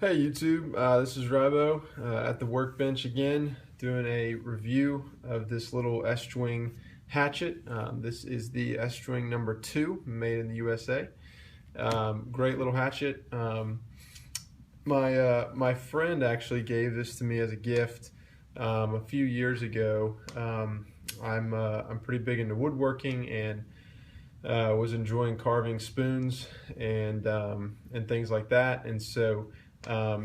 Hey YouTube, this is Ribo at the workbench again, doing a review of this little Estwing hatchet. This is the Estwing number 2, made in the USA. Great little hatchet. My friend actually gave this to me as a gift a few years ago. I'm pretty big into woodworking and was enjoying carving spoons and things like that, and so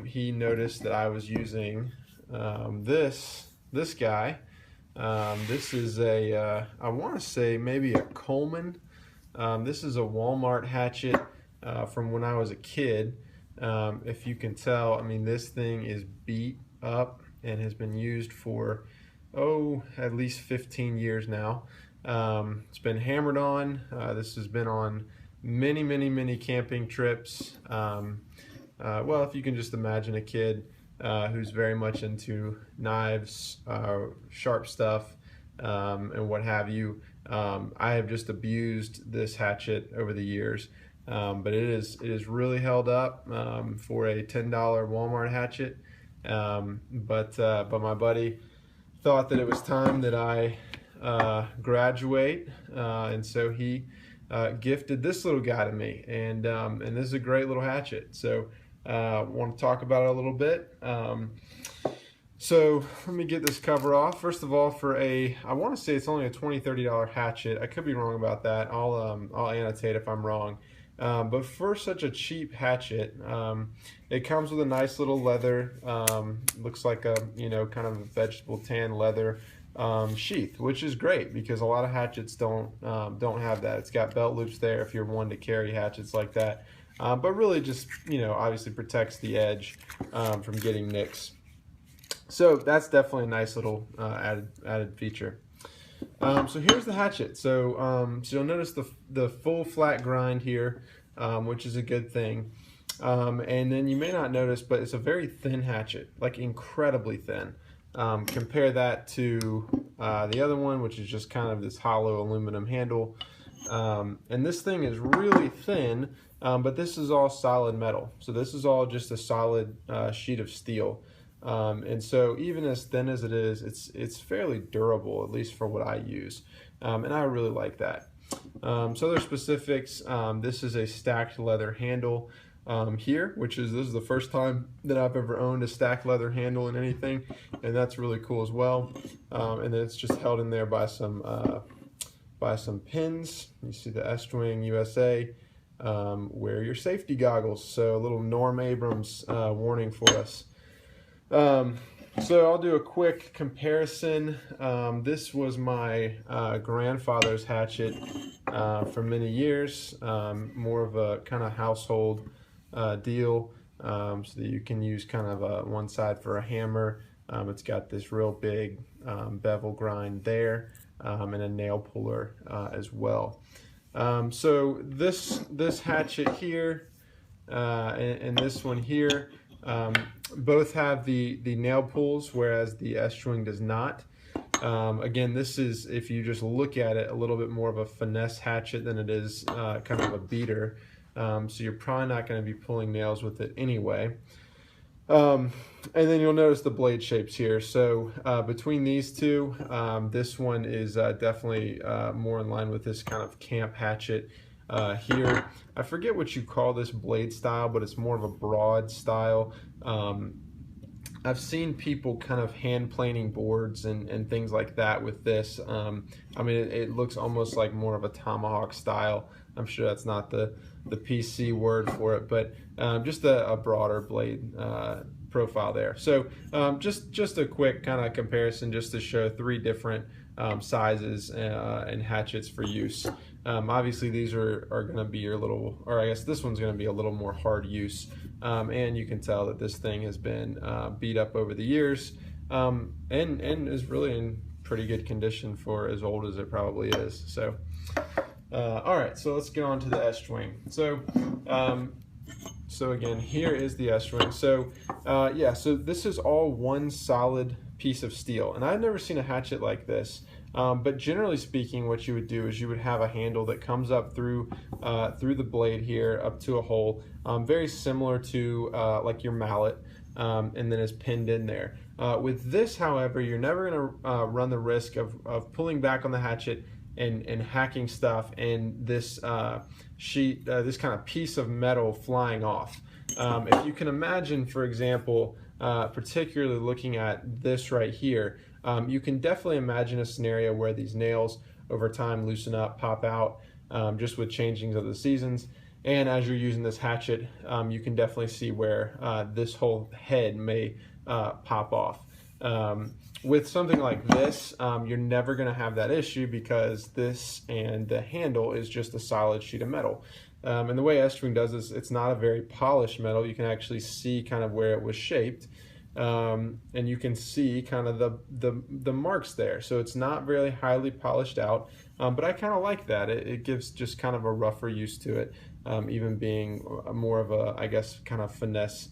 he noticed that I was using this guy. This is a I want to say maybe a Coleman. This is a Walmart hatchet from when I was a kid. If you can tell, I mean, this thing is beat up and has been used for at least 15 years now. It's been hammered on. This has been on many camping trips. Well, if you can just imagine a kid who's very much into knives, sharp stuff, and what have you. I have just abused this hatchet over the years, but it is really held up for a $10 Walmart hatchet. But my buddy thought that it was time that I graduate, and so he gifted this little guy to me, and this is a great little hatchet. So want to talk about it a little bit. So let me get this cover off. First of all, I want to say it's only a $20–$30 hatchet. I could be wrong about that. I'll annotate if I'm wrong. But for such a cheap hatchet, it comes with a nice little leather, looks like a kind of a vegetable tan leather sheath, which is great because a lot of hatchets don't have that. It's got belt loops there if you're one to carry hatchets like that, but really just obviously protects the edge from getting nicks. So that's definitely a nice little added feature. So here's the hatchet. So you'll notice the full flat grind here, which is a good thing. And then you may not notice, but it's a very thin hatchet, like incredibly thin. Compare that to the other one, which is just kind of this hollow aluminum handle. And this thing is really thin, but this is all solid metal. So this is all just a solid sheet of steel. And so even as thin as it is, it's fairly durable, at least for what I use. And I really like that. So other specifics, this is a stacked leather handle here, this is the first time that I've ever owned a stacked leather handle in anything, and that's really cool as well. And then it's just held in there by some pins. You see the Estwing USA. Wear your safety goggles. So a little Norm Abrams warning for us. So I'll do a quick comparison. This was my grandfather's hatchet for many years, more of a kind of household deal, so that you can use kind of one side for a hammer. It's got this real big bevel grind there, and a nail puller as well. So this hatchet here and this one here, both have the nail pulls, whereas the Estwing does not. Again, this is, if you just look at it, a little bit more of a finesse hatchet than it is kind of a beater. So you're probably not going to be pulling nails with it anyway. And then you'll notice the blade shapes here. So between these two, this one is definitely more in line with this kind of camp hatchet here. I forget what you call this blade style, but it's more of a broad style. I've seen people kind of hand planing boards and things like that with this. I mean, it looks almost like more of a tomahawk style. I'm sure that's not the PC word for it, but just a broader blade profile there. So just a quick kind of comparison, just to show three different sizes and hatchets for use. Obviously these are going to be I guess this one's going to be a little more hard use, and you can tell that this thing has been beat up over the years, and is really in pretty good condition for as old as it probably is. So all right, so let's get on to the Estwing. So again, here is the Estwing. So yeah, so this is all one solid piece of steel, and I've never seen a hatchet like this. But generally speaking, what you would do is you would have a handle that comes up through the blade here up to a hole, very similar to like your mallet, and then is pinned in there. With this, however, you're never going to run the risk of pulling back on the hatchet and hacking stuff and this sheet, this kind of piece of metal flying off. If you can imagine, for example, particularly looking at this right here, you can definitely imagine a scenario where these nails over time loosen up, pop out, just with changings of the seasons. And as you're using this hatchet, you can definitely see where this whole head may pop off. With something like this, you're never going to have that issue because this and the handle is just a solid sheet of metal. And the way Estwing does this, it's not a very polished metal. You can actually see kind of where it was shaped, and you can see kind of the marks there. So it's not very highly polished out, but I kind of like that. It gives just kind of a rougher use to it, even being more of a, I guess, kind of finesse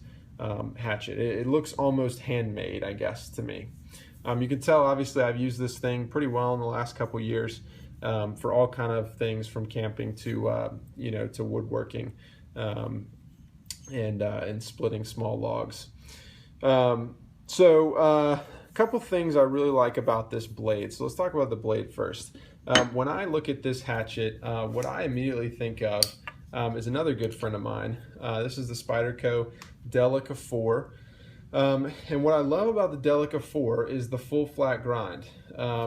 hatchet. It looks almost handmade, I guess, to me. You can tell, obviously, I've used this thing pretty well in the last couple years for all kind of things, from camping to you know, to woodworking, and splitting small logs. A couple things I really like about this blade. So let's talk about the blade first. When I look at this hatchet, what I immediately think of is another good friend of mine. This is the Spyderco Delica 4. And what I love about the Delica 4 is the full flat grind,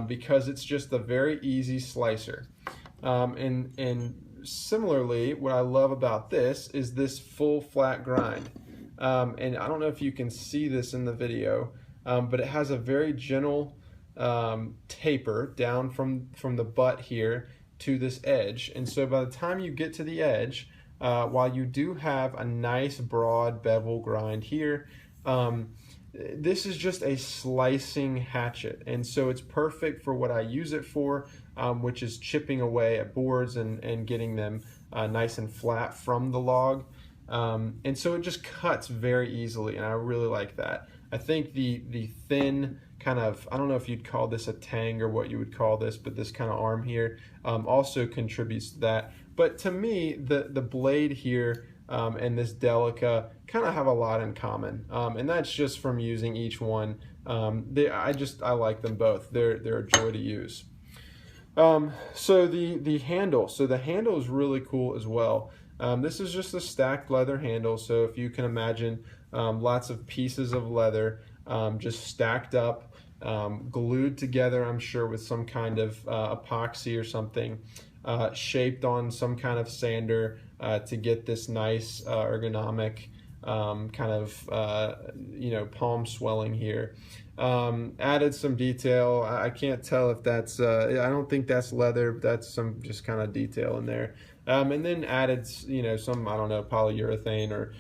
because it's just a very easy slicer. And similarly, what I love about this is this full flat grind. And I don't know if you can see this in the video, but it has a very gentle taper down from the butt here to this edge. And so by the time you get to the edge, while you do have a nice broad bevel grind here, this is just a slicing hatchet, and so it's perfect for what I use it for, which is chipping away at boards and getting them nice and flat from the log. And so it just cuts very easily, and I really like that. I think the thin kind of, I don't know if you'd call this a tang or what you would call this, but this kind of arm here also contributes to that. But to me, the blade here and this Delica kind of have a lot in common, and that's just from using each one. I like them both. They're a joy to use. So the handle is really cool as well. This is just a stacked leather handle, so if you can imagine lots of pieces of leather just stacked up, glued together, I'm sure with some kind of epoxy or something, shaped on some kind of sander to get this nice ergonomic kind of you know, palm swelling here. Added some detail. I can't tell if that's I don't think that's leather, but that's some just kind of detail in there. And then added, you know, some, I don't know, polyurethane or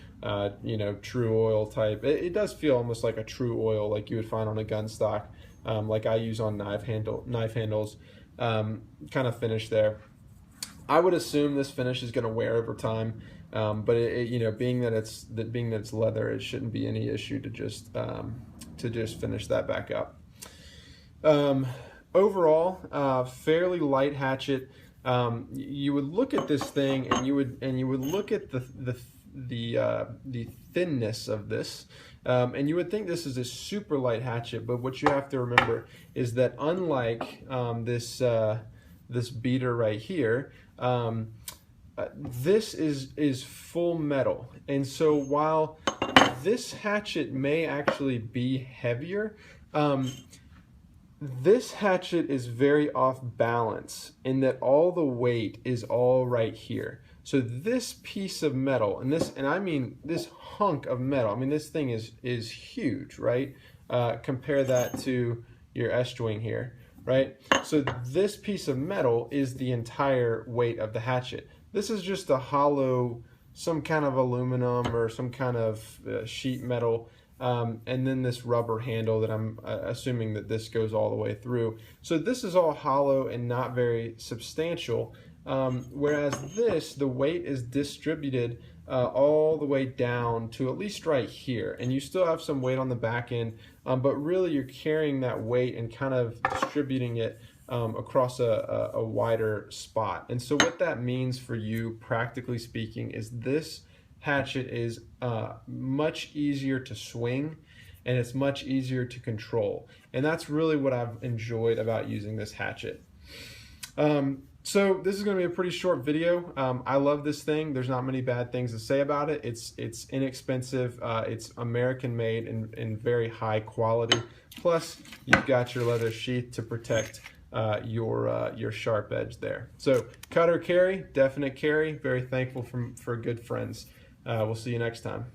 you know, true oil type. It does feel almost like a true oil, like you would find on a gun stock, like I use on knife handles, kind of finish there. I would assume this finish is going to wear over time, but you know, being that it's leather, it shouldn't be any issue to just finish that back up. Overall, fairly light hatchet. You would look at this thing and you would look at the thinness of this, and you would think this is a super light hatchet. But what you have to remember is that unlike this beater right here, this is full metal, and so while this hatchet may actually be heavier, this hatchet is very off balance in that all the weight is all right here. So this piece of metal, and I mean this hunk of metal, I mean this thing is huge, right? Compare that to your Estwing here, right? So this piece of metal is the entire weight of the hatchet. This is just a hollow, some kind of aluminum or some kind of sheet metal, and then this rubber handle that I'm assuming that this goes all the way through. So this is all hollow and not very substantial, whereas this, the weight is distributed all the way down to at least right here, and you still have some weight on the back end, but really you're carrying that weight and kind of distributing it across a wider spot. And so what that means for you, practically speaking, is this hatchet is much easier to swing, and it's much easier to control. And that's really what I've enjoyed about using this hatchet. So this is going to be a pretty short video. I love this thing. There's not many bad things to say about it. It's inexpensive. It's American made and very high quality. Plus, you've got your leather sheath to protect your sharp edge there. So cut or carry, definite carry. Very thankful for good friends. We'll see you next time.